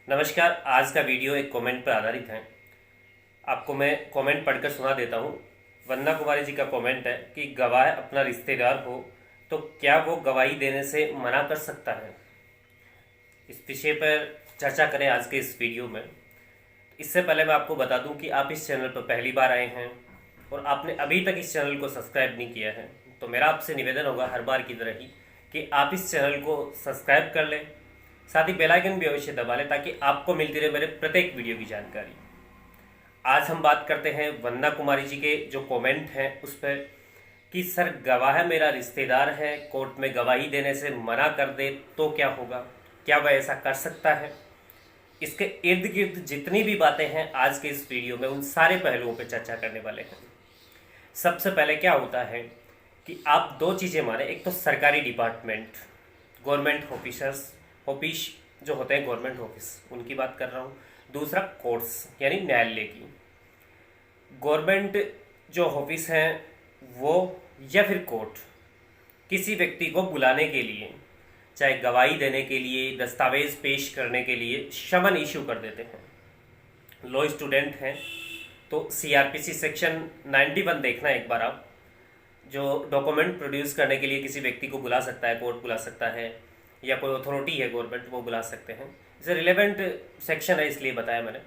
नमस्कार। आज का वीडियो एक कमेंट पर आधारित है। आपको मैं कमेंट पढ़कर सुना देता हूँ। वंदना कुमारी जी का कमेंट है कि गवाह अपना रिश्तेदार हो तो क्या वो गवाही देने से मना कर सकता है। इस विषय पर चर्चा करें आज के इस वीडियो में। इससे पहले मैं आपको बता दूं कि आप इस चैनल पर पहली बार आए हैं और आपने अभी तक इस चैनल को सब्सक्राइब नहीं किया है, तो मेरा आपसे निवेदन होगा हर बार की तरह ही कि आप इस चैनल को सब्सक्राइब कर लें, साथ ही बेल आइकन भी अवश्य दबा लें ताकि आपको मिलती रहे मेरे प्रत्येक वीडियो की जानकारी। आज हम बात करते हैं वंदना कुमारी जी के जो कमेंट हैं उस पर कि सर गवाह मेरा रिश्तेदार है, कोर्ट में गवाही देने से मना कर दे तो क्या होगा, क्या वह ऐसा कर सकता है। इसके इर्द गिर्द जितनी भी बातें हैं आज के इस वीडियो में उन सारे पहलुओं पर चर्चा करने वाले हैं। सबसे पहले क्या होता है कि आप दो चीज़ें माने, एक तो सरकारी डिपार्टमेंट, गवर्नमेंट ऑफिसर्स, ऑफिस जो होते हैं गवर्नमेंट ऑफिस, उनकी बात कर रहा हूँ। दूसरा कोर्ट्स यानी न्यायालय की। गवर्नमेंट जो ऑफिस हैं वो या फिर कोर्ट किसी व्यक्ति को बुलाने के लिए, चाहे गवाही देने के लिए, दस्तावेज पेश करने के लिए समन इशू कर देते हैं। लॉ स्टूडेंट हैं तो सीआरपीसी सेक्शन 91 देखना एक बार आप, जो डॉक्यूमेंट प्रोड्यूस करने के लिए किसी व्यक्ति को बुला सकता है, कोर्ट बुला सकता है या कोई अथॉरिटी है गवर्नमेंट वो बुला सकते हैं। इसे रिलेवेंट सेक्शन है इसलिए बताया मैंने।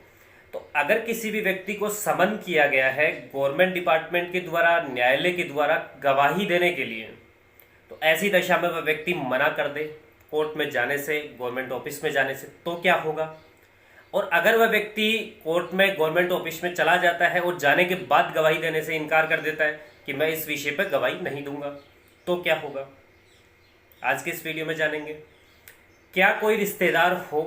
तो अगर किसी भी व्यक्ति को समन किया गया है गवर्नमेंट डिपार्टमेंट के द्वारा, न्यायालय के द्वारा गवाही देने के लिए, तो ऐसी दशा में वह व्यक्ति मना कर दे कोर्ट में जाने से, गवर्नमेंट ऑफिस में जाने से, तो क्या होगा। और अगर वह व्यक्ति कोर्ट में, गवर्नमेंट ऑफिस में चला जाता है और जाने के बाद गवाही देने से इनकार कर देता है कि मैं इस विषय पर गवाही नहीं दूंगा, तो क्या होगा। आज के इस वीडियो में जानेंगे। क्या कोई रिश्तेदार हो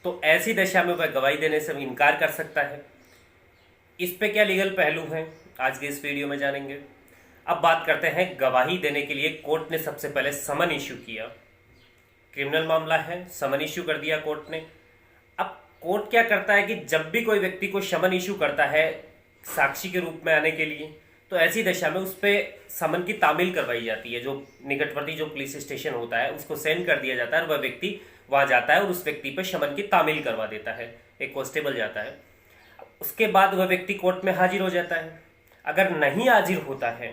तो ऐसी दशा में वह गवाही देने से इनकार कर सकता है, इस पे क्या लीगल पहलू हैं, आज के इस वीडियो में जानेंगे। अब बात करते हैं गवाही देने के लिए कोर्ट ने सबसे पहले समन इशू किया। क्रिमिनल मामला है, समन इशू कर दिया कोर्ट ने। अब कोर्ट क्या करता है कि जब भी कोई व्यक्ति को समन इशू करता है साक्षी के रूप में आने के लिए, तो ऐसी दशा में उस पर समन की तामील करवाई जाती है। जो निकटवर्ती जो पुलिस स्टेशन होता है उसको सेंड कर दिया जाता है और वह व्यक्ति वहां जाता है और उस व्यक्ति पर समन की तामील करवा देता है। एक कांस्टेबल जाता है, उसके बाद वह व्यक्ति कोर्ट में हाजिर हो जाता है। अगर नहीं हाजिर होता है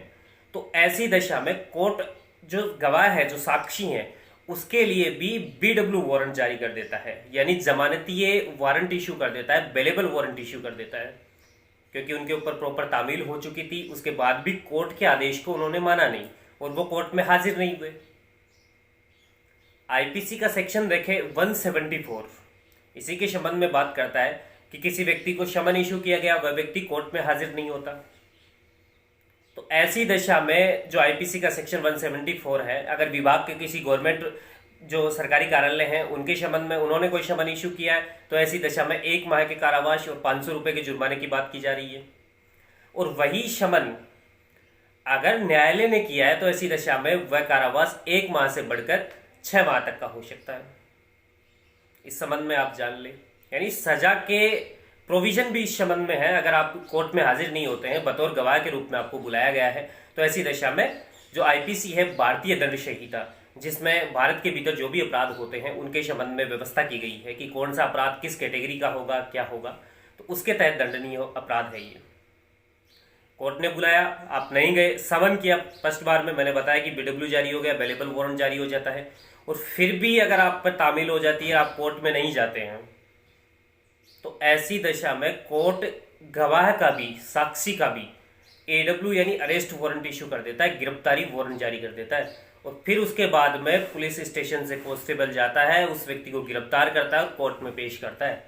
तो ऐसी दशा में कोर्ट जो गवाह है, जो साक्षी है, उसके लिए भी बीडब्ल्यू वारंट जारी कर देता है, यानी जमानतीय वारंट इशू कर देता है, बेलेबल वारंट इशू कर देता है। क्योंकि उनके ऊपर प्रॉपर तामील हो चुकी थी, उसके बाद भी कोर्ट के आदेश को उन्होंने माना नहीं और वो कोर्ट में हाजिर नहीं हुए। आईपीसी का सेक्शन देखे 174 इसी के संबंध में बात करता है कि किसी व्यक्ति को समन इशू किया गया, वह व्यक्ति कोर्ट में हाजिर नहीं होता। तो ऐसी दशा में जो आईपीसी का सेक्शन 174 है, अगर विभाग के किसी गवर्नमेंट जो सरकारी कार्यालय हैं उनके संबंध में उन्होंने कोई समन इशू किया है, तो ऐसी दशा में 1 माह के कारावास और 500 रुपए के जुर्माने की बात की जा रही है। और वही समन अगर न्यायालय ने किया है तो ऐसी दशा में वह कारावास 1 माह से बढ़कर 6 माह तक का हो सकता है। इस संबंध में आप जान लें, यानी सजा के प्रोविजन भी इस संबंध में है। अगर आप कोर्ट में हाजिर नहीं होते हैं, बतौर गवाह के रूप में आपको बुलाया गया है, तो ऐसी दशा में जो आईपीसी है, भारतीय दंड संहिता, जिसमें भारत के भीतर जो भी अपराध होते हैं उनके संबंध में व्यवस्था की गई है कि कौन सा अपराध किस कैटेगरी का होगा, क्या होगा, तो उसके तहत दंडनीय अपराध है ये। कोर्ट ने बुलाया, आप नहीं गए, समन किया, फर्स्ट बार में मैंने बताया कि बीडब्ल्यू जारी हो गया, बेलेबल वारंट जारी हो जाता है, और फिर भी अगर आप पर तामील हो जाती है, आप कोर्ट में नहीं जाते हैं, तो ऐसी दशा में कोर्ट गवाह का भी, साक्षी का भी एडब्ल्यू यानी अरेस्ट वारंट इशू कर देता है, गिरफ्तारी वारंट जारी कर देता है। और फिर उसके बाद में पुलिस स्टेशन से कांस्टेबल जाता है, उस व्यक्ति को गिरफ्तार करता है और कोर्ट में पेश करता है।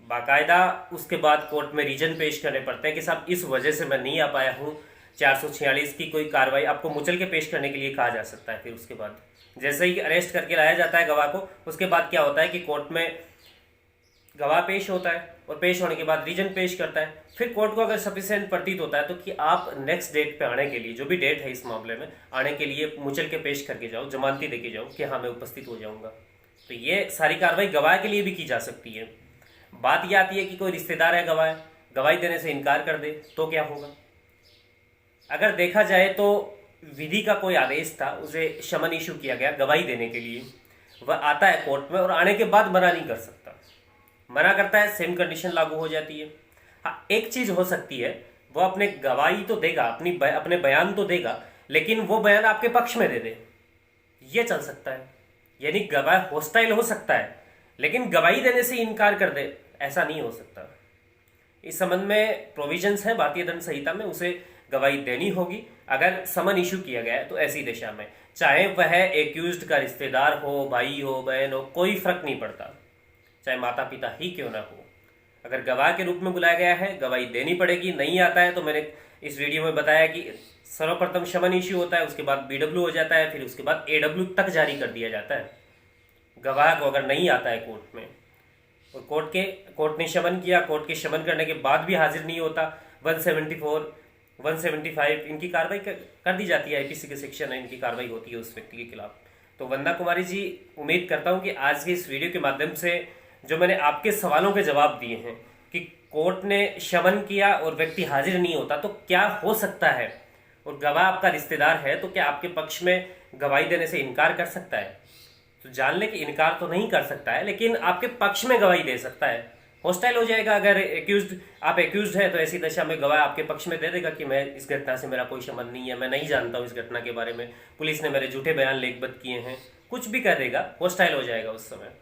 बाकायदा उसके बाद कोर्ट में रीजन पेश करने पड़ते हैं कि साहब इस वजह से मैं नहीं आ पाया हूँ। 446 की कोई कार्रवाई आपको मुचल के पेश करने के लिए कहा जा सकता है। फिर उसके बाद जैसे ही अरेस्ट करके लाया जाता है गवाह को, उसके बाद क्या होता है कि कोर्ट में गवाह पेश होता है और पेश होने के बाद रीजन पेश करता है। फिर कोर्ट को अगर सफिशिएंट प्रतीत होता है तो कि आप नेक्स्ट डेट पे आने के लिए, जो भी डेट है इस मामले में, आने के लिए मुचल के पेश करके जाओ, जमानती देके जाओ कि हाँ मैं उपस्थित हो जाऊंगा। तो ये सारी कार्रवाई गवाह के लिए भी की जा सकती है। बात यह आती है कि कोई रिश्तेदार है गवाह, गवाही देने से इनकार कर दे तो क्या होगा। अगर देखा जाए तो विधि का कोई आदेश था, उसे समन इशू किया गया गवाही देने के लिए, वह आता है कोर्ट में और आने के बाद मना नहीं कर सकता। मना करता है, सेम कंडीशन लागू हो जाती है। हाँ, एक चीज हो सकती है, वो अपने गवाही तो देगा, अपने बयान तो देगा, लेकिन वो बयान आपके पक्ष में दे दे, ये चल सकता है। यानी गवाह हॉस्टाइल हो सकता है लेकिन गवाही देने से इनकार कर दे, ऐसा नहीं हो सकता। इस संबंध में प्रोविजंस है भारतीय दंड संहिता में, उसे गवाही देनी होगी अगर समन इशू किया गया है तो ऐसी दिशा में, चाहे वह एक्यूज्ड का रिश्तेदार हो, भाई हो, बहन हो, कोई फर्क नहीं पड़ता, चाहे माता पिता ही क्यों ना हो। अगर गवाह के रूप में बुलाया गया है, गवाही देनी पड़ेगी। नहीं आता है तो मैंने इस वीडियो में बताया कि सर्वप्रथम शमन इश्यू होता है, उसके बाद बीडब्ल्यू हो जाता है, फिर उसके बाद एडब्ल्यू तक जारी कर दिया जाता है गवाह को अगर नहीं आता है कोर्ट में। और कोर्ट ने शमन किया, कोर्ट के शमन करने के बाद भी हाजिर नहीं होता, 174, 175 इनकी कार्रवाई कर दी जाती है। आईपीसी के सेक्शन है, इनकी कार्रवाई होती है उस व्यक्ति के खिलाफ। तो वंदना कुमारी जी, उम्मीद करता हूं कि आज के इस वीडियो के माध्यम से जो मैंने आपके सवालों के जवाब दिए हैं कि कोर्ट ने शमन किया और व्यक्ति हाजिर नहीं होता तो क्या हो सकता है, और गवाह आपका रिश्तेदार है तो क्या आपके पक्ष में गवाही देने से इनकार कर सकता है। तो जान ले कि इनकार तो नहीं कर सकता है लेकिन आपके पक्ष में गवाही दे सकता है। हॉस्टाइल हो जाएगा अगर आप एक्यूज्ड है तो ऐसी दशा में गवाह आपके पक्ष में दे देगा कि मैं इस घटना से मेरा कोई संबंध नहीं है, मैं नहीं जानता हूँ इस घटना के बारे में, पुलिस ने मेरे झूठे बयान लेखबद्ध किए हैं, कुछ भी कर देगा, हॉस्टाइल हो जाएगा उस समय।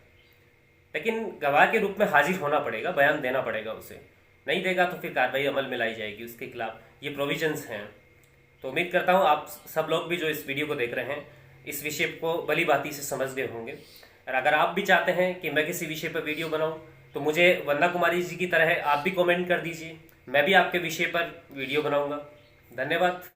लेकिन गवाह के रूप में हाजिर होना पड़ेगा, बयान देना पड़ेगा उसे। नहीं देगा तो फिर कार्रवाई अमल में लाई जाएगी उसके खिलाफ, ये प्रोविजंस हैं। तो उम्मीद करता हूँ आप सब लोग भी जो इस वीडियो को देख रहे हैं इस विषय को भली भांति से समझ गए होंगे। और अगर आप भी चाहते हैं कि मैं किसी विषय पर वीडियो बनाऊं तो मुझे वंदना कुमारी जी की तरह आप भी कमेंट कर दीजिए, मैं भी आपके विषय पर वीडियो बनाऊंगा। धन्यवाद।